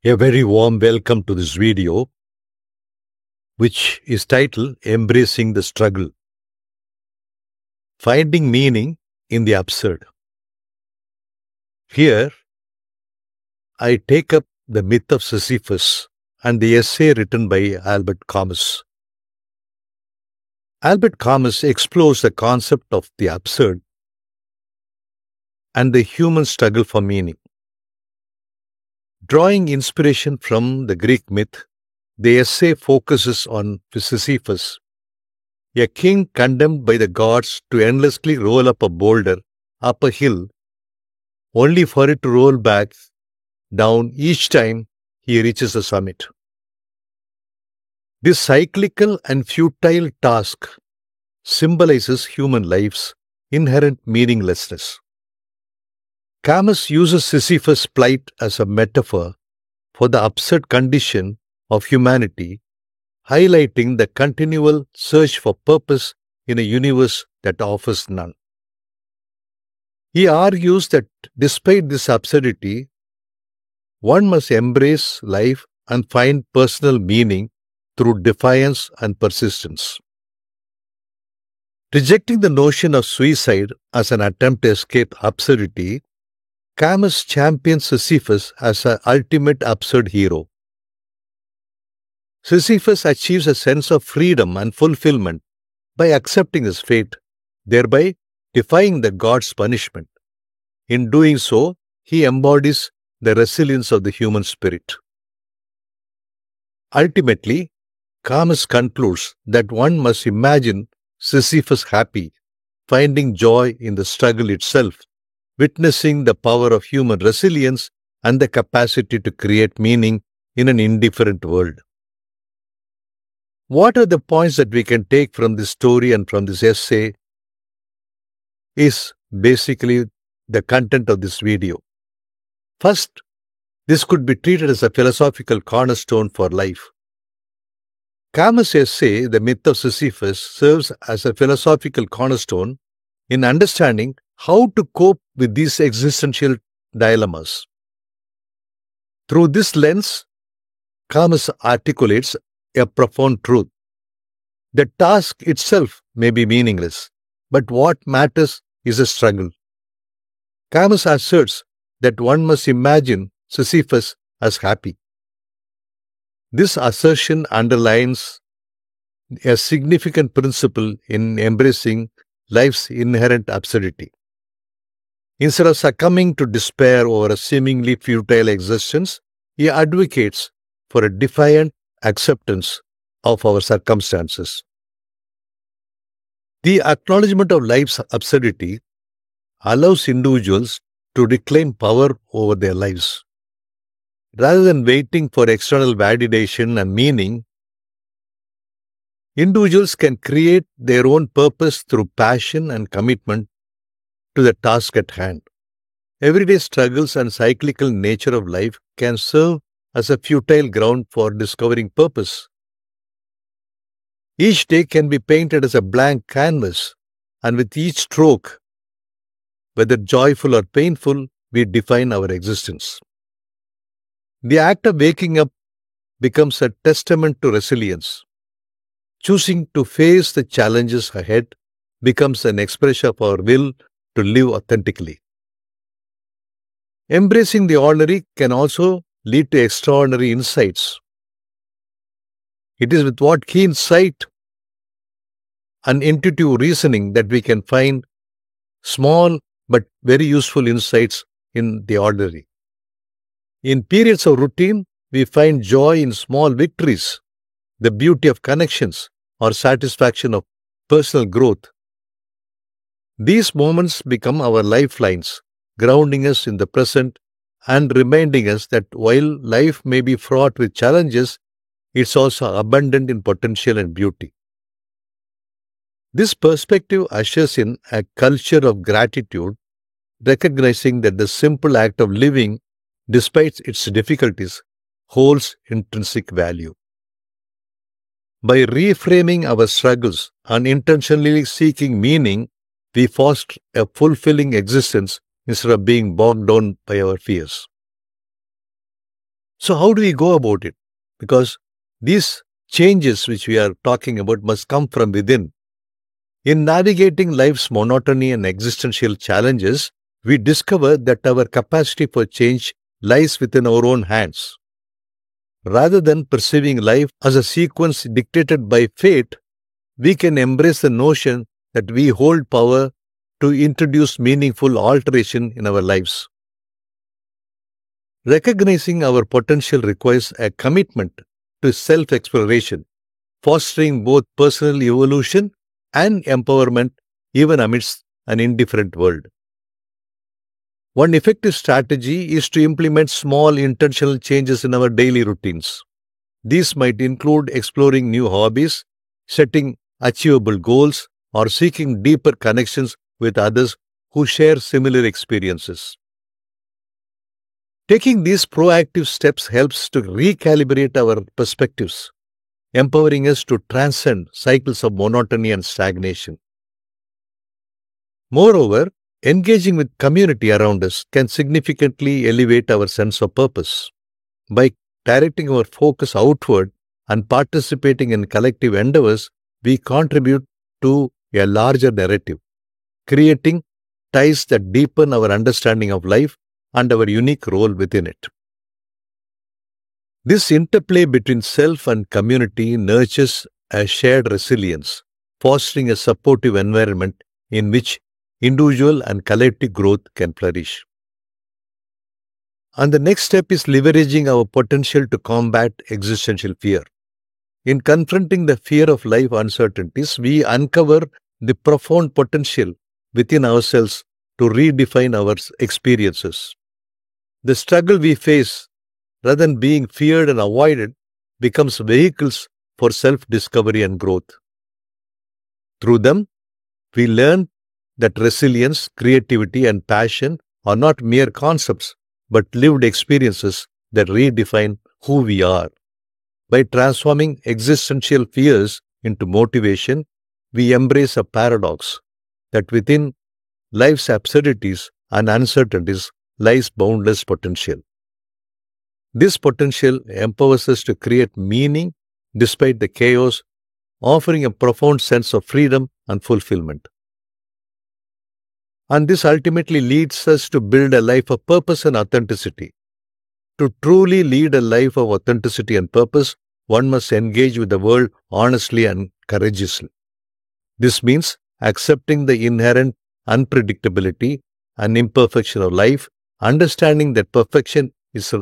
A very warm welcome to this video, which is titled Embracing the Struggle, Finding Meaning in the Absurd. Here, I take up the myth of Sisyphus and the essay written by Albert Camus. Albert Camus explores the concept of the absurd and the human struggle for meaning. Drawing inspiration from the Greek myth, the essay focuses on Sisyphus, a king condemned by the gods to endlessly roll up a boulder up a hill, only for it to roll back down each time he reaches the summit. This cyclical and futile task symbolizes human life's inherent meaninglessness. Camus uses Sisyphus' plight as a metaphor for the absurd condition of humanity, highlighting the continual search for purpose in a universe that offers none. He argues that despite this absurdity, one must embrace life and find personal meaning through defiance and persistence. Rejecting the notion of suicide as an attempt to escape absurdity, Camus champions Sisyphus as an ultimate absurd hero. Sisyphus achieves a sense of freedom and fulfillment by accepting his fate, thereby defying the god's punishment. In doing so, he embodies the resilience of the human spirit. Ultimately, Camus concludes that one must imagine Sisyphus happy, finding joy in the struggle itself, witnessing the power of human resilience and the capacity to create meaning in an indifferent world. What are the points that we can take from this story and from this essay is basically the content of this video. First, this could be treated as a philosophical cornerstone for life. Camus' essay, The Myth of Sisyphus, serves as a philosophical cornerstone in understanding how to cope with these existential dilemmas. Through this lens, Camus articulates a profound truth. The task itself may be meaningless, but what matters is a struggle. Camus asserts that one must imagine Sisyphus as happy. This assertion underlines a significant principle in embracing life's inherent absurdity. Instead of succumbing to despair over a seemingly futile existence, he advocates for a defiant acceptance of our circumstances. The acknowledgement of life's absurdity allows individuals to reclaim power over their lives. Rather than waiting for external validation and meaning, individuals can create their own purpose through passion and commitment to the task at hand. Everyday struggles and cyclical nature of life can serve as a fertile ground for discovering purpose. Each day can be painted as a blank canvas, and with each stroke, whether joyful or painful, we define our existence. The act of waking up becomes a testament to resilience. Choosing to face the challenges ahead becomes an expression of our will to live authentically. Embracing the ordinary can also lead to extraordinary insights. It is with what keen sight and intuitive reasoning that we can find small but very useful insights in the ordinary. In periods of routine, we find joy in small victories, the beauty of connections, or satisfaction of personal growth. These moments become our lifelines, grounding us in the present and reminding us that while life may be fraught with challenges, it's also abundant in potential and beauty. This perspective ushers in a culture of gratitude, recognizing that the simple act of living, despite its difficulties, holds intrinsic value. By reframing our struggles and intentionally seeking meaning, we foster a fulfilling existence instead of being bogged down by our fears. So, how do we go about it? Because these changes which we are talking about must come from within. In navigating life's monotony and existential challenges, we discover that our capacity for change lies within our own hands. Rather than perceiving life as a sequence dictated by fate, we can embrace the notion that we hold power to introduce meaningful alteration in our lives. Recognizing our potential requires a commitment to self-exploration, fostering both personal evolution and empowerment even amidst an indifferent world. One effective strategy is to implement small intentional changes in our daily routines. These might include exploring new hobbies, setting achievable goals, or seeking deeper connections with others who share similar experiences. Taking these proactive steps helps to recalibrate our perspectives, empowering us to transcend cycles of monotony and stagnation. Moreover, engaging with community around us can significantly elevate our sense of purpose. By directing our focus outward and participating in collective endeavors, we contribute to a larger narrative, creating ties that deepen our understanding of life and our unique role within it. This interplay between self and community nurtures a shared resilience, fostering a supportive environment in which individual and collective growth can flourish. And the next step is leveraging our potential to combat existential fear. In confronting the fear of life uncertainties, we uncover the profound potential within ourselves to redefine our experiences. The struggle we face, rather than being feared and avoided, becomes vehicles for self-discovery and growth. Through them, we learn that resilience, creativity, and passion are not mere concepts, but lived experiences that redefine who we are. By transforming existential fears into motivation, we embrace a paradox that within life's absurdities and uncertainties lies boundless potential. This potential empowers us to create meaning despite the chaos, offering a profound sense of freedom and fulfillment. And this ultimately leads us to build a life of purpose and authenticity. To truly lead a life of authenticity and purpose, one must engage with the world honestly and courageously. This means accepting the inherent unpredictability and imperfection of life, understanding that perfection is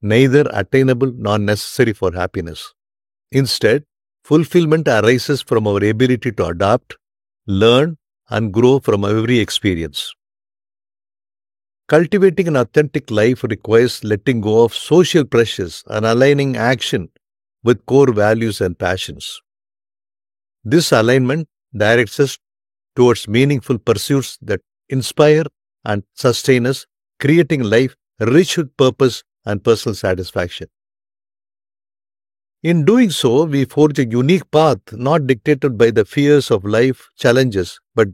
neither attainable nor necessary for happiness. Instead, fulfillment arises from our ability to adapt, learn, and grow from every experience. Cultivating an authentic life requires letting go of social pressures and aligning action with core values and passions. This alignment directs us towards meaningful pursuits that inspire and sustain us, creating life rich with purpose and personal satisfaction. In doing so, we forge a unique path not dictated by the fears of life challenges, but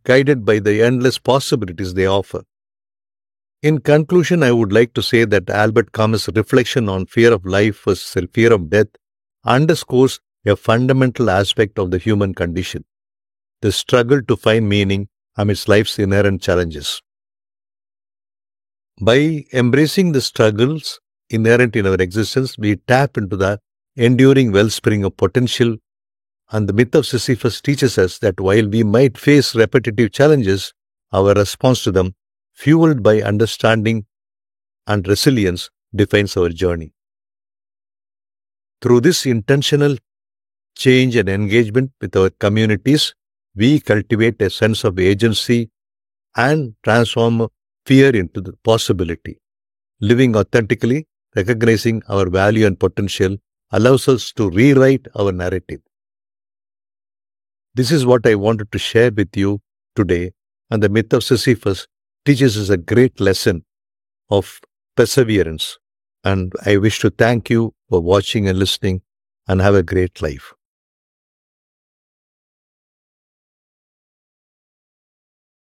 guided by the endless possibilities they offer. In conclusion, I would like to say that Albert Camus' reflection on fear of life versus fear of death underscores a fundamental aspect of the human condition, the struggle to find meaning amidst life's inherent challenges. By embracing the struggles inherent in our existence, we tap into the enduring wellspring of potential, and the myth of Sisyphus teaches us that while we might face repetitive challenges, our response to them, fueled by understanding and resilience, defines our journey. Through this intentional change and engagement with our communities, we cultivate a sense of agency and transform fear into the possibility. Living authentically, recognizing our value and potential, allows us to rewrite our narrative. This is what I wanted to share with you today, and the myth of Sisyphus teaches us a great lesson of perseverance. And I wish to thank you for watching and listening, and have a great life.